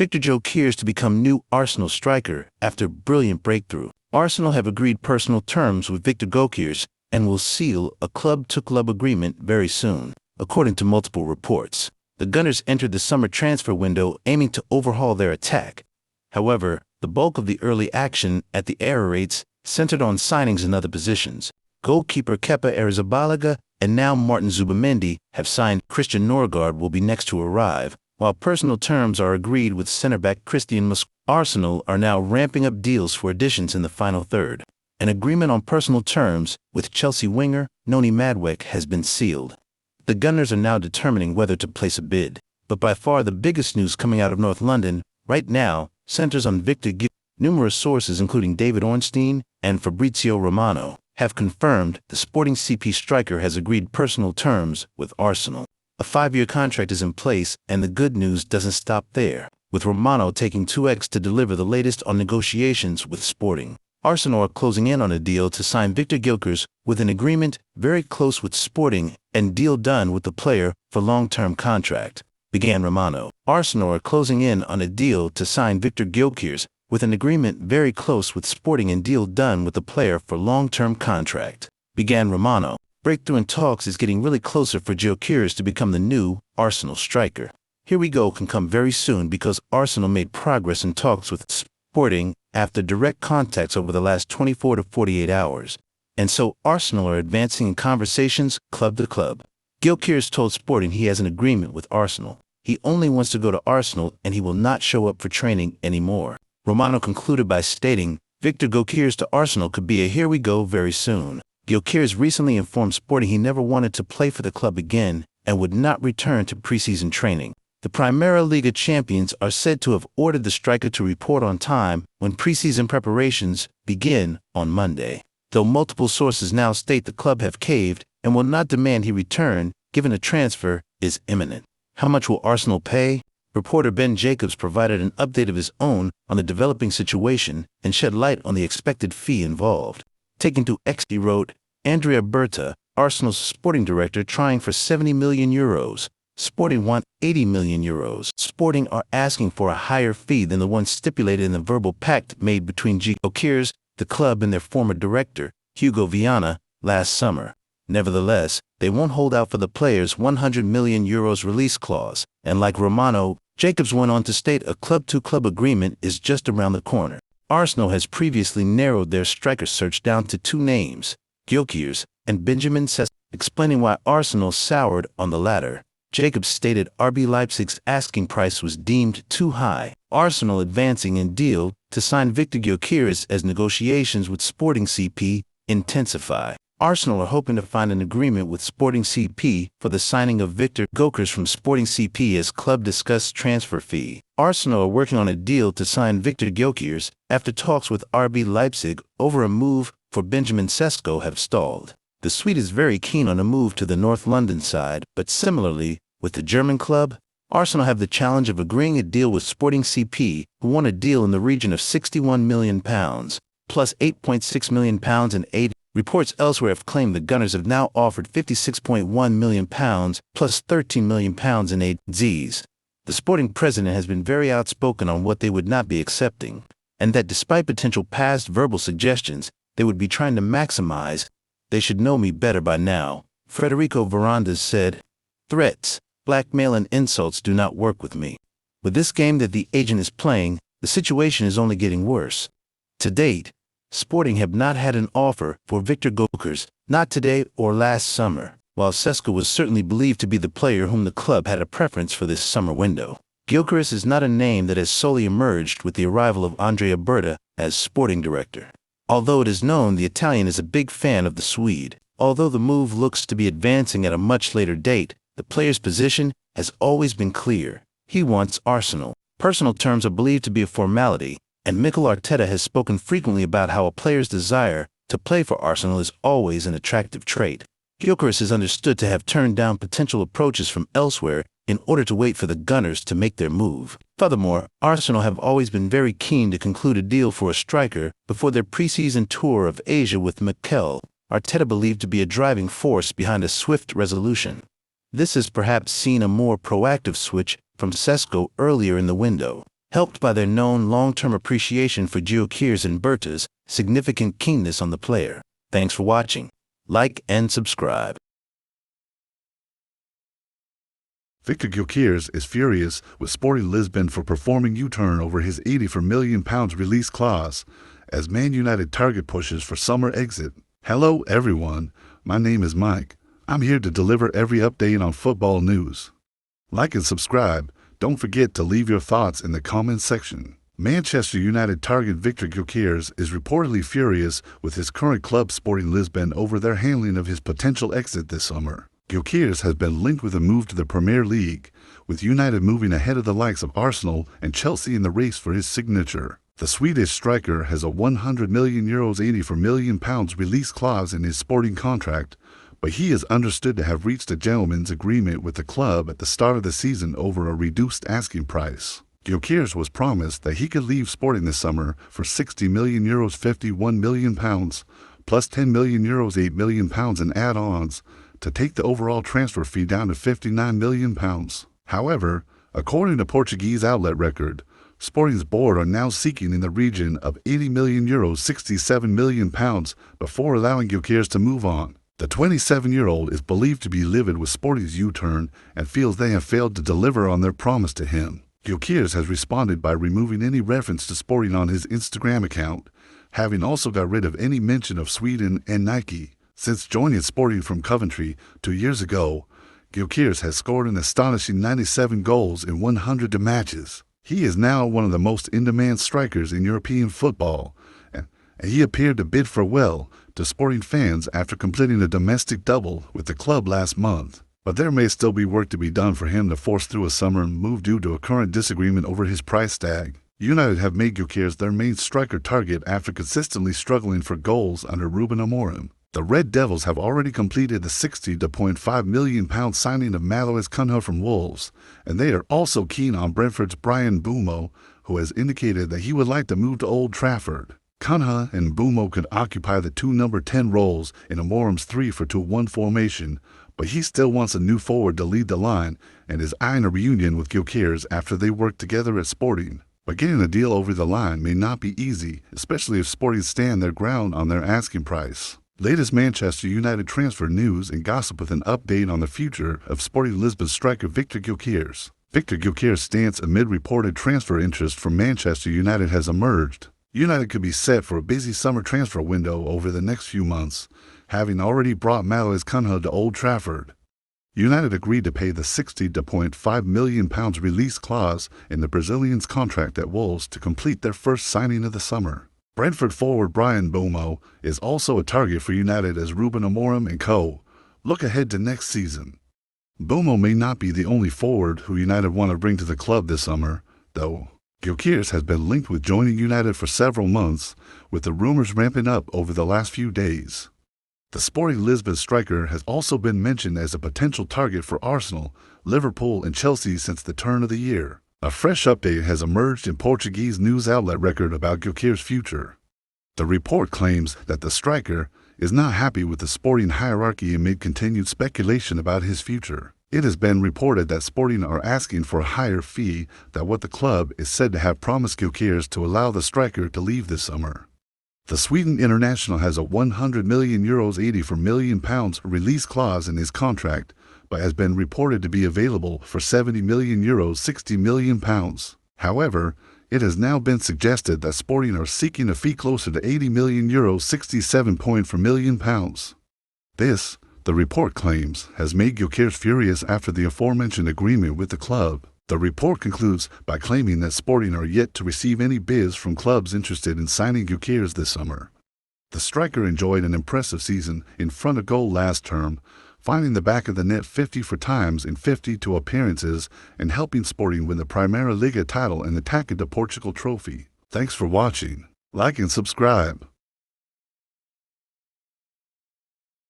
Victor Gyokeres to become new Arsenal striker after brilliant breakthrough. Arsenal have agreed personal terms with Victor Gyokeres and will seal a club-to-club agreement very soon, according to multiple reports. The Gunners entered the summer transfer window aiming to overhaul their attack. However, the bulk of the early action at the Emirates centered on signings in other positions. Goalkeeper Kepa Arrizabalaga and now Martin Zubimendi have signed. Christian Norgard will be next to arrive, while personal terms are agreed with centre-back Christian Musk. Arsenal are now ramping up deals for additions in the final third. An agreement on personal terms with Chelsea winger Noni Madueke has been sealed. The Gunners are now determining whether to place a bid. But by far the biggest news coming out of North London right now centers on Victor Gyokeres. Numerous sources, including David Ornstein and Fabrizio Romano, have confirmed the Sporting CP striker has agreed personal terms with Arsenal. A 5-year contract is in place, and the good news doesn't stop there, with Romano taking 2x to deliver the latest on negotiations with Sporting. Arsenal are closing in on a deal to sign Victor Gyokeres, with an agreement very close with Sporting and deal done with the player for long-term contract, began Romano. Arsenal are closing in on a deal to sign Victor Gyokeres, with an agreement very close with Sporting and deal done with the player for long-term contract, began Romano. Breakthrough in talks is getting really closer for Gyokeres to become the new Arsenal striker. Here we go can come very soon because Arsenal made progress in talks with Sporting after direct contacts over the last 24 to 48 hours. And so Arsenal are advancing in conversations club to club. Gyokeres told Sporting he has an agreement with Arsenal. He only wants to go to Arsenal and he will not show up for training anymore. Romano concluded by stating, Victor Gyokeres to Arsenal could be a here we go very soon. Gyokeres recently informed Sporting he never wanted to play for the club again and would not return to preseason training. The Primera Liga champions are said to have ordered the striker to report on time when preseason preparations begin on Monday, though multiple sources now state the club have caved and will not demand he return given a transfer is imminent. How much will Arsenal pay? Reporter Ben Jacobs provided an update of his own on the developing situation and shed light on the expected fee involved. Taken to X, he wrote, Andrea Berta, Arsenal's sporting director, trying for €70 million. Sporting want €80 million. Sporting are asking for a higher fee than the one stipulated in the verbal pact made between Gyokeres, the club, and their former director, Hugo Viana, last summer. Nevertheless, they won't hold out for the player's €100 million release clause, and like Romano, Jacobs went on to state a club-to-club agreement is just around the corner. Arsenal has previously narrowed their striker search down to 2 names, Gyokeres and Benjamin Sesko. Explaining why Arsenal soured on the latter, Jacobs stated RB Leipzig's asking price was deemed too high. Arsenal advancing in deal to sign Victor Gyokeres as negotiations with Sporting CP intensify. Arsenal are hoping to find an agreement with Sporting CP for the signing of Victor Gyokeres from Sporting CP as club discussed transfer fee. Arsenal are working on a deal to sign Victor Gyokeres after talks with RB Leipzig over a move for Benjamin Sesko have stalled. The Swede is very keen on a move to the North London side, but similarly, with the German club, Arsenal have the challenge of agreeing a deal with Sporting CP, who want a deal in the region of £61 million, plus £8.6 million in aid. Reports elsewhere have claimed the Gunners have now offered £56.1 million plus £13 million in aid. The Sporting president has been very outspoken on what they would not be accepting, and that despite potential past verbal suggestions, they would be trying to maximize. They should know me better by now, Federico Varandas said. Threats, blackmail and insults do not work with me. With this game that the agent is playing, the situation is only getting worse. To date, Sporting have not had an offer for Victor Gyokeres, not today or last summer, while Sesko was certainly believed to be the player whom the club had a preference for this summer window. Gyokeres is not a name that has solely emerged with the arrival of Andrea Berta as sporting director. Although it is known the Italian is a big fan of the Swede, although the move looks to be advancing at a much later date, the player's position has always been clear. He wants Arsenal. Personal terms are believed to be a formality, and Mikel Arteta has spoken frequently about how a player's desire to play for Arsenal is always an attractive trait. Gyokeres is understood to have turned down potential approaches from elsewhere in order to wait for the Gunners to make their move. Furthermore, Arsenal have always been very keen to conclude a deal for a striker before their preseason tour of Asia with Mikel Arteta believed to be a driving force behind a swift resolution. This has perhaps seen a more proactive switch from Sesko earlier in the window. helped by their known long-term appreciation for Gyokeres and Berta's significant keenness on the player. Thanks for watching. Like and subscribe. Victor Gyokeres is furious with Sporting Lisbon for performing U-turn over his £84 million release clause as Man United target pushes for summer exit. Hello everyone, my name is Mike. I'm here to deliver every update on football news. Like and subscribe. Don't forget to leave your thoughts in the comments section. Manchester United target Victor Gyokeres is reportedly furious with his current club Sporting Lisbon over their handling of his potential exit this summer. Gyokeres has been linked with a move to the Premier League, with United moving ahead of the likes of Arsenal and Chelsea in the race for his signature. The Swedish striker has a €100 million £84 million release clause in his Sporting contract, but he is understood to have reached a gentleman's agreement with the club at the start of the season over a reduced asking price. Gyokeres was promised that he could leave Sporting this summer for €60 million £51 million, plus €10 million €8 million in add-ons, to take the overall transfer fee down to £59 million. However, according to Portuguese outlet Record, Sporting's board are now seeking in the region of €80 million £67 million before allowing Gyokeres to move on. The 27-year-old is believed to be livid with Sporting's U-turn and feels they have failed to deliver on their promise to him. Gyokeres has responded by removing any reference to Sporting on his Instagram account, having also got rid of any mention of Sweden and Nike. Since joining Sporting from Coventry 2 years ago, Gyokeres has scored an astonishing 97 goals in 100 matches. He is now one of the most in-demand strikers in European football, and he appeared to bid farewell to Sporting fans after completing a domestic double with the club last month. But there may still be work to be done for him to force through a summer move due to a current disagreement over his price tag. United have made Gyokeres their main striker target after consistently struggling for goals under Ruben Amorim. The Red Devils have already completed the £60.5 million signing of Malouez Cunha from Wolves, and they are also keen on Brentford's Bryan Mbeumo, who has indicated that he would like to move to Old Trafford. Cunha and Mbeumo could occupy the two number 10 roles in Amorim's 3-4-2-1 formation, but he still wants a new forward to lead the line and is eyeing a reunion with Gyokeres after they worked together at Sporting. But getting a deal over the line may not be easy, especially if Sporting stand their ground on their asking price. Latest Manchester United transfer news and gossip with an update on the future of Sporting Lisbon striker Victor Gyokeres. Victor Gyokeres' stance amid reported transfer interest from Manchester United has emerged. United could be set for a busy summer transfer window over the next few months, having already brought Malouez Cunha to Old Trafford. United agreed to pay the £60.5 million release clause in the Brazilian's contract at Wolves to complete their first signing of the summer. Brentford forward Bryan Mbeumo is also a target for United as Ruben Amorim and co. look ahead to next season. Mbeumo may not be the only forward who United want to bring to the club this summer, though. Gyokeres has been linked with joining United for several months, with the rumors ramping up over the last few days. The Sporting Lisbon striker has also been mentioned as a potential target for Arsenal, Liverpool and Chelsea since the turn of the year. A fresh update has emerged in Portuguese news outlet Record about Gyokeres' future. The report claims that the striker is not happy with the Sporting hierarchy amid continued speculation about his future. It has been reported that Sporting are asking for a higher fee than what the club is said to have promised Gyokeres to allow the striker to leave this summer. The Sweden international has a €100 million £84 million release clause in his contract, but has been reported to be available for €70 million £60 million. However, it has now been suggested that Sporting are seeking a fee closer to €80 million €67 million. This, the report claims, has made Gyokeres furious after the aforementioned agreement with the club. The report concludes by claiming that Sporting are yet to receive any bids from clubs interested in signing Gyokeres this summer. The striker enjoyed an impressive season in front of goal last term, finding the back of the net 54 times in 52 appearances and helping Sporting win the Primeira Liga title and the Taça de Portugal trophy. Thanks for watching. Like and subscribe.